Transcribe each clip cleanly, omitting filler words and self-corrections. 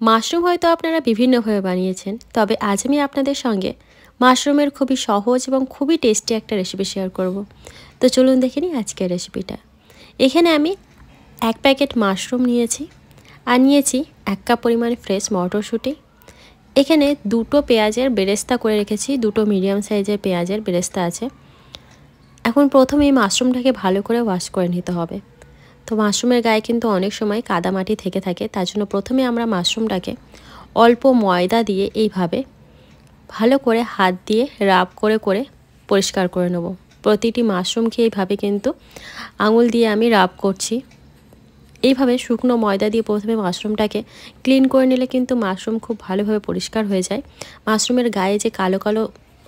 Mushroom হয়তো আপনারা বিভিন্নভাবে বানিয়েছেন, তবে আজ আমি আপনাদের সঙ্গে মাশরুমের খুবই সহজ এবং খুবই টেস্টি একটা রেসিপি শেয়ার করব। তো চলুন দেখে নিই আজকের রেসিপিটা। এখানে আমি 1 প্যাকেট মাশরুম নিয়েছি আর নিয়েছি 1 কাপ পরিমাণে ফ্রেশ মটরশুঁটি। এখানে 2টো পেঁয়াজের বেরেস্তা করে রেখেছি, 2টো মিডিয়াম সাইজের পেঁয়াজের বেরেস্তা আছে। এখন প্রথমে এই মাশরুমটাকে ভালো করে ওয়াশ করে নিতে হবে। তো মাশরুমের গায়ে কিন্তু অনেক সময় কাদামাটি থেকে থাকে, তার জন্য প্রথমে আমরা মাশরুমটাকে অল্প ময়দা দিয়ে এইভাবে ভালো করে হাত দিয়ে রাব করে করে পরিষ্কার করে নেব। প্রতিটি মাশরুমকে এইভাবে কিন্তু আঙুল দিয়ে আমি রাব করছি। এইভাবে শুকনো ময়দা দিয়ে প্রথমে মাশরুমটাকে ক্লিন করে নিলে কিন্তু মাশরুম খুব ভালোভাবে পরিষ্কার হয়ে যায়। মাশরুমের গায়ে যে কালো কালো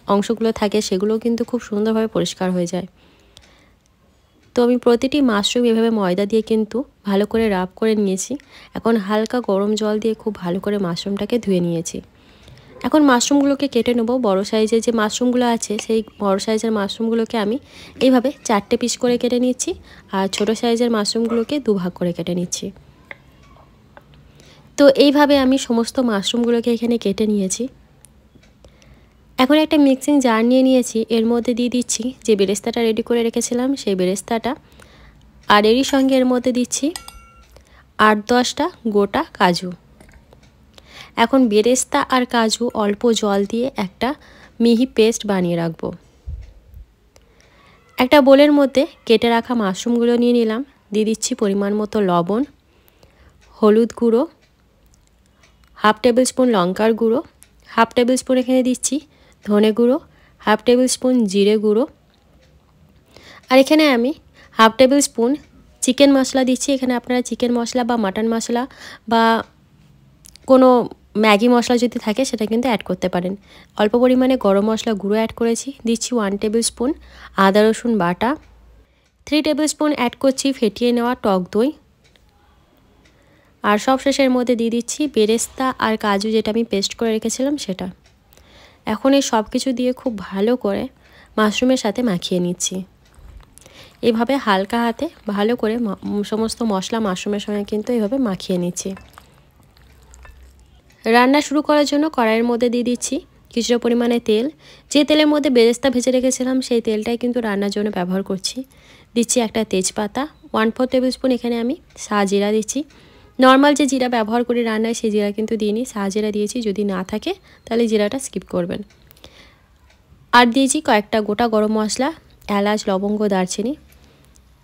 অংশগুলো থাকে সেগুলোও কিন্তু খুব সুন্দরভাবে পরিষ্কার হয়ে যায়। তো আমি প্রতিটি মাশরুম এভাবে ময়দা দিয়ে কিন্তু ভালো করে রাব করে নিয়েছি। এখন হালকা গরম জল দিয়ে খুব ভালো করে মাশরুমটাকে ধুয়ে নিয়েছি। এখন মাশরুমগুলোকে কেটে নেব। বড় সাইজের যে মাশরুমগুলো আছে সেই বড় সাইজের মাশরুমগুলোকে আমি এইভাবে 4টে পিস করে কেটে নিচ্ছি, আর ছোট সাইজের মাশরুমগুলোকে 2 ভাগ করে কেটে নিচ্ছি। তো এইভাবে আমি সমস্ত মাশরুমগুলোকে এখানে কেটে নিয়েছি। এখন একটা মিক্সিং জার নিয়ে নিয়েছি, এর মধ্যে দিয়ে দিচ্ছি যে বেরেস্তাটা রেডি করে রেখেছিলাম সেই বেরেস্তাটা, আর এরই সঙ্গে এর মধ্যে দিচ্ছি 8-10টা গোটা কাজু। এখন বেরেস্তা আর কাজু অল্প জল দিয়ে একটা মিহি পেস্ট বানিয়ে রাখবো। একটা বোলের মধ্যে কেটে রাখা মাশরুমগুলো নিয়ে নিলাম, দিয়ে দিচ্ছি পরিমাণ মতো লবণ, হলুদ গুঁড়ো, 1/2 টেবিল স্পুন লঙ্কার গুঁড়ো, 1/2 টেবিল স্পুন এখানে দিচ্ছি ধনে গুঁড়ো, 1/2 টেবিল স্পুন জিরে গুঁড়ো, আর এখানে আমি 1/2 টেবিল স্পুন চিকেন মশলা দিচ্ছি। এখানে আপনারা চিকেন মশলা বা মাটন মশলা বা কোনো ম্যাগি মশলা যদি থাকে সেটা কিন্তু অ্যাড করতে পারেন। অল্প পরিমাণে গরম মশলা গুঁড়ো অ্যাড করেছি, দিচ্ছি 1 টেবিল স্পুন আদা রসুন বাটা, 3 টেবিল স্পুন অ্যাড করছি ফেটিয়ে নেওয়া টক দই, আর সব শেষের মধ্যে দিয়ে দিচ্ছি বেরেস্তা আর কাজু যেটা আমি পেস্ট করে রেখেছিলাম সেটা। এখন এই সব কিছু দিয়ে খুব ভালো করে মাশরুমের সাথে মাখিয়ে নিচ্ছি। এভাবে হালকা হাতে ভালো করে সমস্ত মশলা মাশরুমের সঙ্গে কিন্তু এভাবে মাখিয়ে নিচ্ছি। রান্না শুরু করার জন্য কড়াইয়ের মধ্যে দিয়ে দিচ্ছি কিছুটা পরিমাণে তেল। যে তেলের মধ্যে বেরেস্তা ভেজে রেখেছিলাম সেই তেলটাই কিন্তু রান্নার জন্য ব্যবহার করছি। দিচ্ছি একটা তেজপাতা, 1/4 টেবিল স্পুন এখানে আমি সাজিরা দিচ্ছি। নর্মাল যে জিরা ব্যবহার করি রান্নায় সেই জিরা কিন্তু দিইনি, সাজিরা দিয়েছি। যদি না থাকে তাহলে জিরাটা স্কিপ করবেন। আর দিয়েছি কয়েকটা গোটা গরম মশলা, এলাচ, লবঙ্গ, দারচিনি।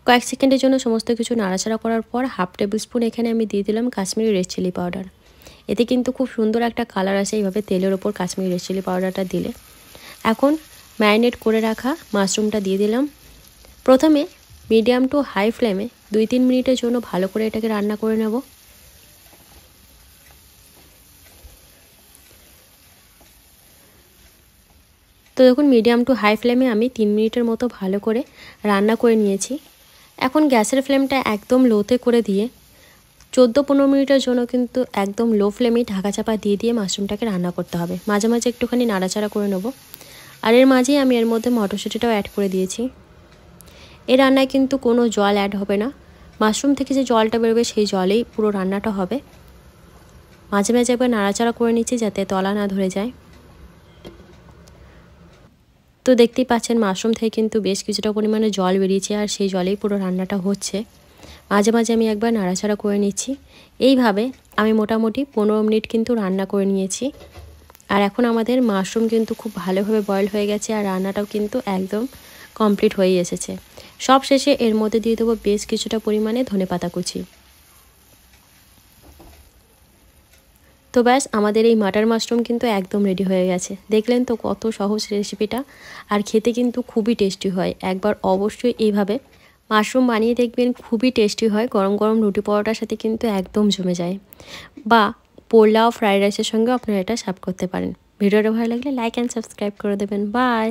কয়েক সেকেন্ডের জন্য সমস্ত কিছু নাড়াচাড়া করার পর 1/2 টেবিল স্পুন এখানে আমি দিয়ে দিলাম কাশ্মীরি রেড চিলি পাউডার। এতে কিন্তু খুব সুন্দর একটা কালার আসে এইভাবে তেলের ওপর কাশ্মীরি রেড চিলি পাউডারটা দিলে। এখন ম্যারিনেট করে রাখা মাশরুমটা দিয়ে দিলাম। প্রথমে মিডিয়াম টু হাই ফ্লেমে 2-3 মিনিটের জন্য ভালো করে এটাকে রান্না করে নেব। তো দেখুন মিডিয়াম টু হাই ফ্লেমে আমি 3 মিনিটের মতো ভালো করে রান্না করে নিয়েছি। এখন গ্যাসের ফ্লেমটা একদম লোতে করে দিয়ে 14-15 মিনিটের জন্য কিন্তু একদম লো ফ্লেমেই ঢাকা চাপা দিয়ে দিয়ে মাশরুমটাকে রান্না করতে হবে। মাঝে মাঝে একটুখানি নাড়াচাড়া করে নেব। আর এর মাঝেই আমি এর মধ্যে মটরশুঁটিটাও অ্যাড করে দিয়েছি। এই রান্নায় কিন্তু কোনো জল অ্যাড হবে না, মাশরুম থেকে যে জলটা বেরোবে সেই জলেই পুরো রান্নাটা হবে। মাঝে মাঝে একবার নাড়াচাড়া করে নিচ্ছি যাতে তলা না ধরে যায়। তো দেখতেই পাচ্ছেন মাশরুম থেকে কিন্তু বেশ কিছুটা পরিমাণে জল বেরিয়েছে, আর সেই জলেই পুরো রান্নাটা হচ্ছে। মাঝে মাঝে আমি একবার নাড়াচাড়া করে নিচ্ছি। এইভাবে আমি মোটামুটি 15 মিনিট কিন্তু রান্না করে নিয়েছি। আর এখন আমাদের মাশরুম কিন্তু খুব ভালোভাবে বয়েল হয়ে গেছে, আর রান্নাটাও কিন্তু একদম কমপ্লিট হয়ে এসেছে। সব শেষে এর মধ্যে দিয়ে দেবো বেশ কিছুটা পরিমাণে ধনেপাতা কুচি। তো ব্যাস আমাদের এই মাটার মাশরুম কিন্তু একদম রেডি হয়ে গেছে। দেখলেন তো কত সহজ রেসিপিটা, আর খেতে কিন্তু খুবই টেস্টি হয়। একবার অবশ্যই এইভাবে মাশরুম বানিয়ে দেখবেন, খুবই টেস্টি হয়। গরম গরম রুটি পরোটার সাথে কিন্তু একদম জমে যায়, বা পোলাও ফ্রাইড রাইসের সঙ্গেও আপনারা এটা সার্ভ করতে পারেন। ভিডিওটা ভালো লাগলে লাইক অ্যান্ড সাবস্ক্রাইব করে দেবেন। বাই।